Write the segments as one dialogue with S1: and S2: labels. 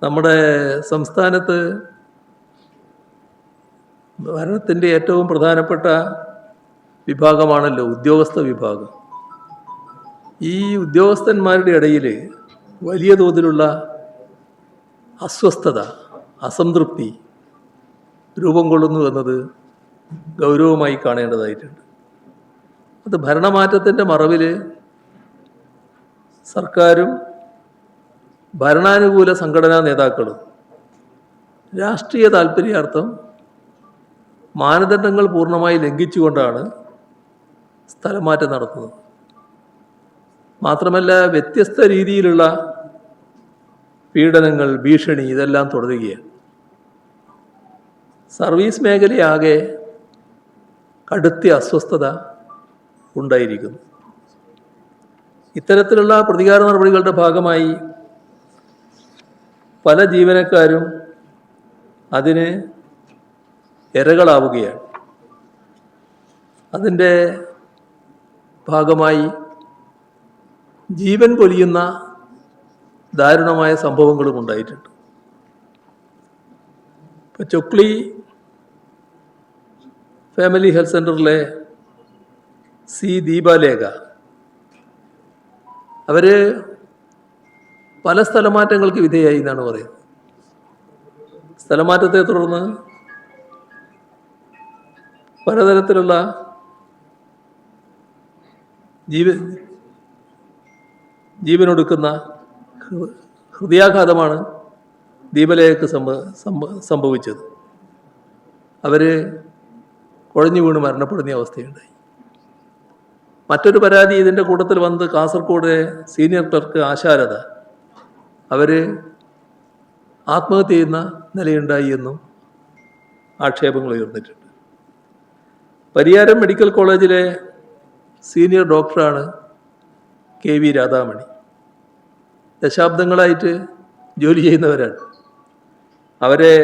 S1: നമ്മുടെ സംസ്ഥാനത്ത് ഭരണത്തിൻ്റെ ഏറ്റവും പ്രധാനപ്പെട്ട വിഭാഗമാണല്ലോ ഉദ്യോഗസ്ഥ വിഭാഗം. ഈ ഉദ്യോഗസ്ഥന്മാരുടെ ഇടയിൽ വലിയ തോതിലുള്ള അസ്വസ്ഥത, അസംതൃപ്തി രൂപം കൊള്ളുന്നു എന്നത് ഗൗരവമായി കാണേണ്ടതായിട്ടുണ്ട്. അത് ഭരണമാറ്റത്തിൻ്റെ മറവിൽ സർക്കാരും ഭരണാനുകൂല സംഘടനാ നേതാക്കളും രാഷ്ട്രീയ താൽപ്പര്യാർത്ഥം മാനദണ്ഡങ്ങൾ പൂർണ്ണമായി ലംഘിച്ചുകൊണ്ടാണ് സ്ഥലമാറ്റം നടത്തുന്നത്. മാത്രമല്ല, വ്യത്യസ്ത രീതിയിലുള്ള പീഡനങ്ങൾ, ഭീഷണി ഇതെല്ലാം തുടരുകയാണ്. സർവീസ് മേഖലയാകെ കടുത്ത അസ്വസ്ഥത ഉണ്ടായിരിക്കുന്നു. ഇത്തരത്തിലുള്ള പ്രതികാര നടപടികളുടെ ഭാഗമായി പല ജീവനക്കാരും അതിന് ഇരകളാവുകയാണ്. അതിൻ്റെ ഭാഗമായി ജീവൻ പൊലിയുന്ന ദാരുണമായ സംഭവങ്ങളും ഉണ്ടായിട്ടുണ്ട്. ഇപ്പോൾ ചൊക്ലി ഫാമിലി ഹെൽത്ത് സെൻ്ററിലെ സി ദീപാലേഖ അവർ പല സ്ഥലമാറ്റങ്ങൾക്ക് വിധേയായി എന്നാണ് പറയുന്നത്. സ്ഥലമാറ്റത്തെ തുടർന്ന് പലതരത്തിലുള്ള ജീവനൊടുക്കുന്ന ഹൃദയാഘാതമാണ് ദീപലേഖയ്ക്ക് സംഭവിച്ചത്. അവർ കുഴഞ്ഞു വീണ് മരണപ്പെടുന്ന അവസ്ഥയുണ്ടായി. മറ്റൊരു പരാതി ഇതിൻ്റെ കൂട്ടത്തിൽ വന്നത് കാസർഗോഡ് സീനിയർ ക്ലർക്ക് ആശാരത അവർ ആത്മഹത്യ ചെയ്യുന്ന നിലയുണ്ടായി എന്നും ആക്ഷേപങ്ങൾ ഉയർന്നിട്ടുണ്ട്. പരിയാരം മെഡിക്കൽ കോളേജിലെ സീനിയർ ഡോക്ടറാണ് കെ വി രാധാമണി. ദശാബ്ദങ്ങളായിട്ട് ജോലി ചെയ്യുന്നവരാണ്. അവരെ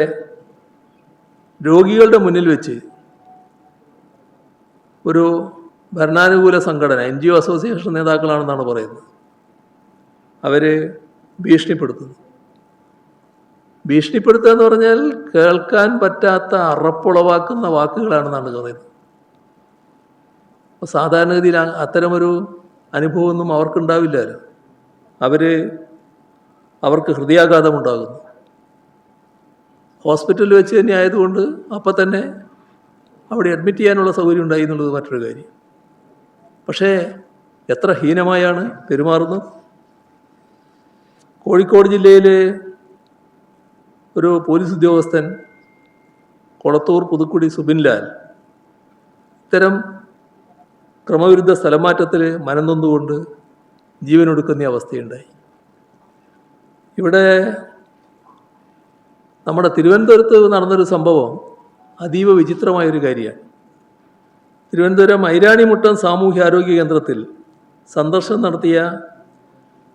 S1: രോഗികളുടെ മുന്നിൽ വെച്ച് ഒരു ഭരണാനുകൂല സംഘടന, NGO അസോസിയേഷൻ നേതാക്കളാണെന്നാണ് പറയുന്നത്, അവർ ഭീഷണിപ്പെടുത്തുന്നു. ഭീഷണിപ്പെടുത്തുക എന്ന് പറഞ്ഞാൽ കേൾക്കാൻ പറ്റാത്ത അറപ്പുളവാക്കുന്ന വാക്കുകളാണെന്നാണ് പറയുന്നത്. അപ്പോൾ സാധാരണഗതിയിൽ അത്തരമൊരു അനുഭവമൊന്നും അവർക്കുണ്ടാവില്ലല്ലോ. അവർക്ക് ഹൃദയാഘാതമുണ്ടാകുന്നു. ഹോസ്പിറ്റലിൽ വെച്ച് തന്നെ ആയതുകൊണ്ട് അപ്പം തന്നെ അവിടെ അഡ്മിറ്റ് ചെയ്യാനുള്ള സൗകര്യം ഉണ്ടായി എന്നുള്ളത് മറ്റൊരു കാര്യം. പക്ഷേ എത്ര ഹീനമായാണ് പെരുമാറുന്നത്. കോഴിക്കോട് ജില്ലയിൽ ഒരു പോലീസ് ഉദ്യോഗസ്ഥൻ കൊളത്തൂർ പുതുക്കുടി സുബിൻലാൽ ഇത്തരം ക്രമവിരുദ്ധ സ്ഥലമാറ്റത്തിൽ മനംനൊന്നുകൊണ്ട് ജീവനൊടുക്കുന്ന അവസ്ഥയുണ്ടായി. ഇവിടെ നമ്മുടെ തിരുവനന്തപുരത്ത് നടന്നൊരു സംഭവം അതീവ വിചിത്രമായൊരു കാര്യമാണ്. തിരുവനന്തപുരം ഐരാണിമുട്ടം സാമൂഹ്യാരോഗ്യ കേന്ദ്രത്തിൽ സന്ദർശനം നടത്തിയ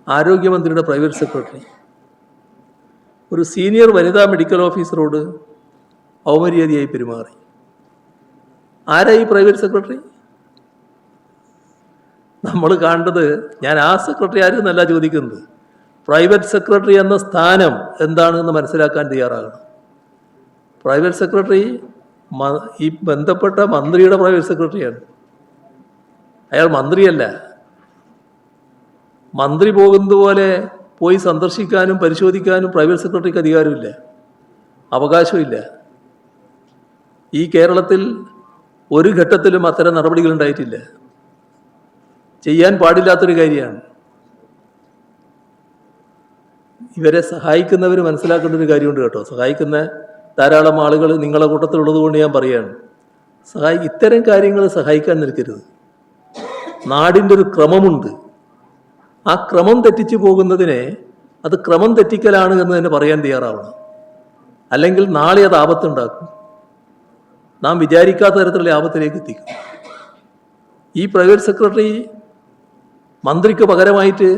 S1: ആരോഗ്യമന്ത്രിയുടെ പ്രൈവറ്റ് സെക്രട്ടറി ഒരു സീനിയർ വനിതാ മെഡിക്കൽ ഓഫീസറോട് ഔമര്യാദയായി പെരുമാറി. ആരായി പ്രൈവറ്റ് സെക്രട്ടറി? നമ്മൾ കാണേണ്ടത്, ഞാൻ ആ സെക്രട്ടറി ആരെന്നല്ല ചോദിക്കുന്നത്, പ്രൈവറ്റ് സെക്രട്ടറി എന്ന സ്ഥാനം എന്താണെന്ന് മനസ്സിലാക്കാൻ തയ്യാറാകണം. പ്രൈവറ്റ് സെക്രട്ടറി ഈ ബന്ധപ്പെട്ട മന്ത്രിയുടെ പ്രൈവറ്റ് സെക്രട്ടറിയാണ്. അയാൾ മന്ത്രിയല്ല. മന്ത്രി പോകുന്നത് പോലെ പോയി സന്ദർശിക്കാനും പരിശോധിക്കാനും പ്രൈവറ്റ് സെക്രട്ടറിക്ക് അധികാരമില്ല, അവകാശമില്ല. ഈ കേരളത്തിൽ ഒരു ഘട്ടത്തിലും അത്തരം നടപടികൾ ഉണ്ടായിട്ടില്ല. ചെയ്യാൻ പാടില്ലാത്തൊരു കാര്യമാണ്. ഇവരെ സഹായിക്കുന്നവർ മനസ്സിലാക്കേണ്ട ഒരു കാര്യമുണ്ട് കേട്ടോ. സഹായിക്കുന്ന ധാരാളം ആളുകൾ നിങ്ങളുടെ കൂട്ടത്തിലുള്ളത് കൊണ്ട് ഞാൻ പറയുകയാണ്, ഇത്തരം കാര്യങ്ങൾ സഹായിക്കാൻ നിൽക്കരുത്. നാടിൻ്റെ ഒരു ക്രമമുണ്ട്. ആ ക്രമം തെറ്റിച്ചു പോകുന്നതിനെ അത് ക്രമം തെറ്റിക്കലാണ് എന്ന് തന്നെ പറയാൻ തയ്യാറാവണം. അല്ലെങ്കിൽ നാളെ അത് ആപത്തുണ്ടാക്കും. നാം വിചാരിക്കാത്ത തരത്തിലുള്ള ആപത്തിലേക്ക് എത്തിക്കും. ഈ പ്രൈവറ്റ് സെക്രട്ടറി മന്ത്രിക്ക് പകരമായിട്ട്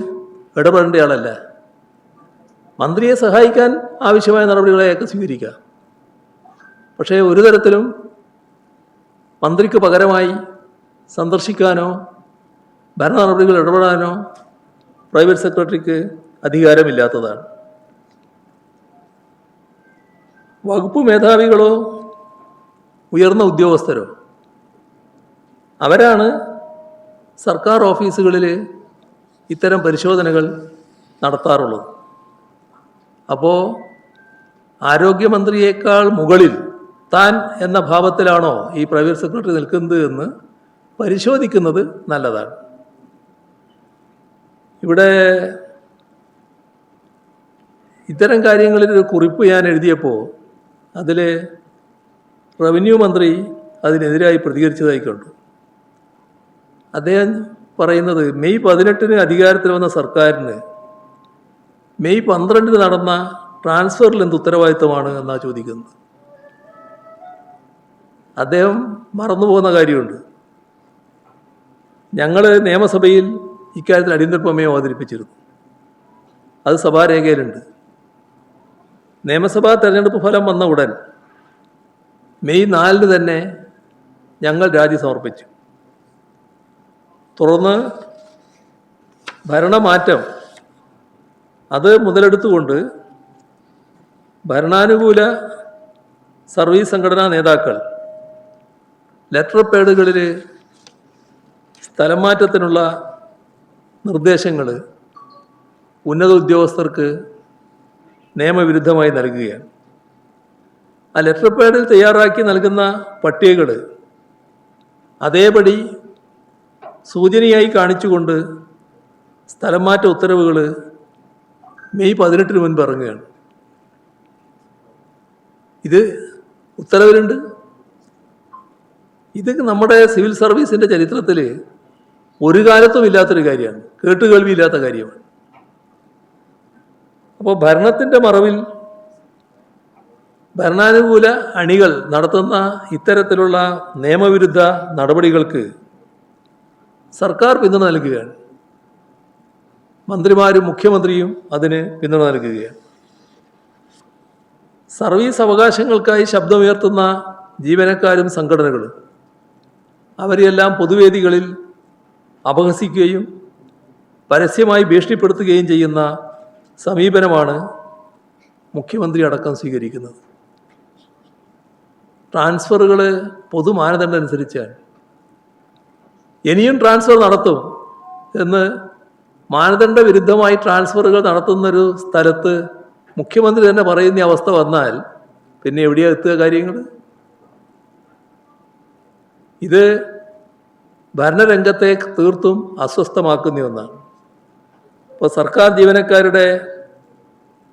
S1: ഇടപെടേണ്ട ആളല്ല. മന്ത്രിയെ സഹായിക്കാൻ ആവശ്യമായ നടപടികളെയൊക്കെ സ്വീകരിക്കാം. പക്ഷേ ഒരു തരത്തിലും മന്ത്രിക്ക് പകരമായി സന്ദർശിക്കാനോ ഭരണ നടപടികൾ ഇടപെടാനോ പ്രൈവറ്റ് സെക്രട്ടറിക്ക് അധികാരമില്ലാത്തതാണ്. വകുപ്പ് മേധാവികളോ ഉയർന്ന ഉദ്യോഗസ്ഥരോ അവരാണ് സർക്കാർ ഓഫീസുകളിൽ ഇത്തരം പരിശോധനകൾ നടത്താറുള്ളത്. അപ്പോൾ ആരോഗ്യമന്ത്രിയേക്കാൾ മുകളിൽ താൻ എന്ന ഭാവത്തിലാണോ ഈ പ്രൈവറ്റ് സെക്രട്ടറി നിൽക്കുന്നത് എന്ന് പരിശോധിക്കുന്നത് നല്ലതാണ്. ഇവിടെ ഇത്തരം കാര്യങ്ങളിൽ ഒരു കുറിപ്പ് ഞാൻ എഴുതിയപ്പോൾ അതിൽ റവന്യൂ മന്ത്രി അതിനെതിരായി പ്രതികരിച്ചതായി കണ്ടു. അദ്ദേഹം പറയുന്നത് മെയ് 18 അധികാരത്തിൽ വന്ന സർക്കാരിന് മെയ് 12 നടന്ന ട്രാൻസ്ഫറിൽ എന്ത് ഉത്തരവാദിത്തമാണ് എന്നാണ് ചോദിക്കുന്നത്. അദ്ദേഹം മറന്നുപോകുന്ന കാര്യമുണ്ട്. ഞങ്ങൾ നിയമസഭയിൽ ഇക്കാര്യത്തിൽ അടിയന്തര പ്രമേയം അവതരിപ്പിച്ചിരുന്നു. അത് സഭാരേഖയിലുണ്ട്. നിയമസഭാ തെരഞ്ഞെടുപ്പ് ഫലം വന്ന ഉടൻ മെയ് 4 തന്നെ ഞങ്ങൾ രാജി സമർപ്പിച്ചു. തുടർന്ന് ഭരണമാറ്റം അത് മുതലെടുത്തുകൊണ്ട് ഭരണാനുകൂല സർവീസ് സംഘടനാ നേതാക്കൾ ലെറ്റർ പേഡുകളിൽ സ്ഥലം മാറ്റത്തിനുള്ള നിർദ്ദേശങ്ങൾ ഉന്നത ഉദ്യോഗസ്ഥർക്ക് നിയമവിരുദ്ധമായി നൽകുകയാണ്. ആ ലെറ്റർ പേഡിൽ തയ്യാറാക്കി നൽകുന്ന പട്ടികകൾ അതേപടി സൂചനയായി കാണിച്ചുകൊണ്ട് സ്ഥലം മാറ്റ ഉത്തരവുകൾ മെയ് 18 മുൻപ് ഇറങ്ങുകയാണ്. ഇത് ഉത്തരവിലുണ്ട്. ഇത് നമ്മുടെ സിവിൽ സർവീസിൻ്റെ ചരിത്രത്തിൽ ഒരു കാലത്തും ഇല്ലാത്തൊരു കാര്യമാണ്, കേട്ടുകേൾവിയില്ലാത്ത കാര്യമാണ്. അപ്പോൾ ഭരണത്തിൻ്റെ മറവിൽ ഭരണാനുകൂല അണികൾ നടത്തുന്ന ഇത്തരത്തിലുള്ള നിയമവിരുദ്ധ നടപടികൾക്ക് സർക്കാർ പിന്തുണ നൽകുകയാണ്. മന്ത്രിമാരും മുഖ്യമന്ത്രിയും അതിന് പിന്തുണ നൽകുകയാണ്. സർവീസ് അവകാശങ്ങൾക്കായി ശബ്ദമുയർത്തുന്ന ജീവനക്കാരും സംഘടനകളും അവരെല്ലാം പൊതുവേദികളിൽ അപഹസിക്കുകയും പരസ്യമായി ഭീഷണിപ്പെടുത്തുകയും ചെയ്യുന്ന സമീപനമാണ് മുഖ്യമന്ത്രി അടക്കം സ്വീകരിക്കുന്നത്. ട്രാൻസ്ഫറുകൾ പൊതുമാനദണ്ഡം അനുസരിച്ചാണ്. ഇനിയും ട്രാൻസ്ഫർ നടത്തും എന്ന് മാനദണ്ഡ വിരുദ്ധമായി ട്രാൻസ്ഫറുകൾ നടത്തുന്നൊരു സ്ഥലത്ത് മുഖ്യമന്ത്രി തന്നെ പറയുന്ന അവസ്ഥ വന്നാൽ പിന്നെ എവിടെയാണ് എത്തുക കാര്യങ്ങൾ? ഇത് ഭരണരംഗത്തെ തീർത്തും അസ്വസ്ഥമാക്കുന്ന ഒന്നാണ്. ഇപ്പോൾ സർക്കാർ ജീവനക്കാരുടെ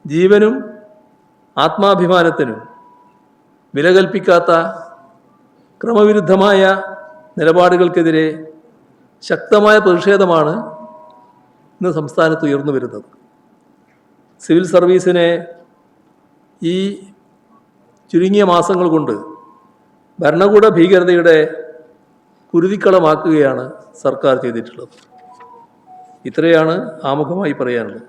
S1: ജീവനും ആത്മാഭിമാനത്തിനും വില കൽപ്പിക്കാത്ത ക്രമവിരുദ്ധമായ നിലപാടുകൾക്കെതിരെ ശക്തമായ പ്രതിഷേധമാണ് ഇന്ന് സംസ്ഥാനത്ത് ഉയർന്നു വരുന്നത്. സിവിൽ സർവീസിനെ ഈ ചുരുങ്ങിയ മാസങ്ങൾ കൊണ്ട് ഭരണകൂട ഭീകരതയുടെ കുരുതിക്കളമാക്കുകയാണ് സർക്കാർ ചെയ്തിട്ടുള്ളത്. ഇത്രയാണ് ആമുഖമായി പറയാനുള്ളത്.